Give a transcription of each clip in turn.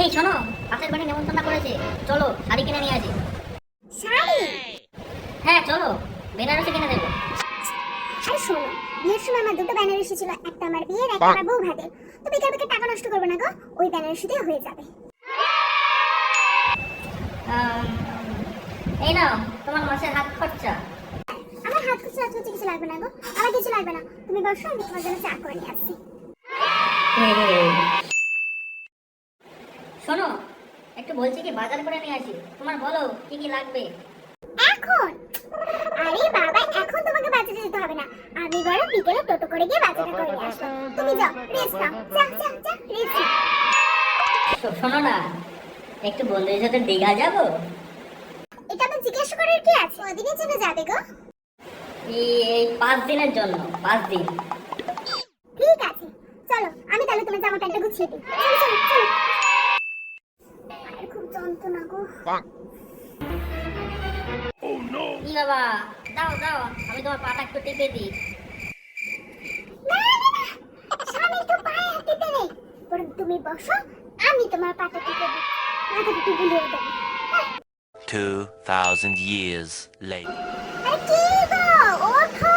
এই শোনো, পাশের বাড়ি নেমন্তন্ন করেছে, চলো শাড়ি কিনে নিয়ে আসি। শাড়ি? হ্যাঁ চলো, বেনারসি কিনে দেবো। আরে শোনো, বিয়ের সময় আমার দুটো বেনারসি ছিল, একটা আমার বিয়ের, একটা আমার বউ ভাতের। তো বেকার বেকার টাকা নষ্ট করবো না গো, ওই বেনারসি দিয়ে হয়ে যাবে। আম, এই নাও তোমার মাসের হাত খরচা। আমার হাত খুচরা হাত খুচরা কিছু লাগবে না গো, আমার কিছু লাগবে না। তুমি বসো, আমি তোমার জন্য চা করে নিয়ে আসছি। শোনো, একটু বলছি কি বাজার করে নিয়ে আসি, তোমার বলো কি কি লাগবে। এখন? আরে বাবা, এখন তোমাকে বাজারে যেতে হবে না, আমি বরং বিকেলে টোটো করে গিয়ে বাজারটা করে নিয়ে আসবো। তুমি যাও, রেস্ট নাও, যাও যাও যাও, রেস্ট নাও। শোনো না, একটু বন্ধুদের সাথে দীঘা যাবো। এটা আমি জিজ্ঞেস করার কি আছে? কদিনের জন্য যাবে গো? এই 5 দিনের জন্য, 5 দিন। ঠিক আছে, চলো আমি তাহলে তোমার জামা প্যান্টটা গুছিয়ে দিই। চলো চলো চলো। আর খুব যন্ত্রণা গো। ই বাবা, দাও দাও, আমি তোমার পাটা একটু টিপে দিই। না না না, স্বামী তো পায়ে হাত দিতে নেই, বরং তুমি বসো, আমি তোমার পাটা টিপে দিই, মাথাটা একটু বুলিয়ে দেবো। 2,000 years later. আরে কি গো, ওঠো,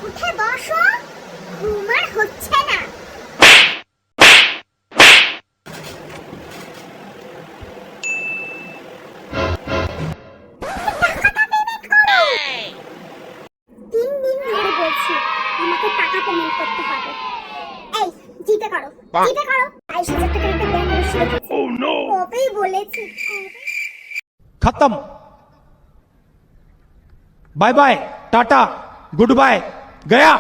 উঠে বসো, ঘুম আর হচ্ছে না। তিন দিন ধরে বলছি আমাকে টাকা পেমেন্ট করতে হবে। এই জিপে করো, জিপে করো। 22,000 টাকার একটা বেনারসি রেখেছি। কবেই বলেছি, खत्म। Bye bye, tata, good bye, गया।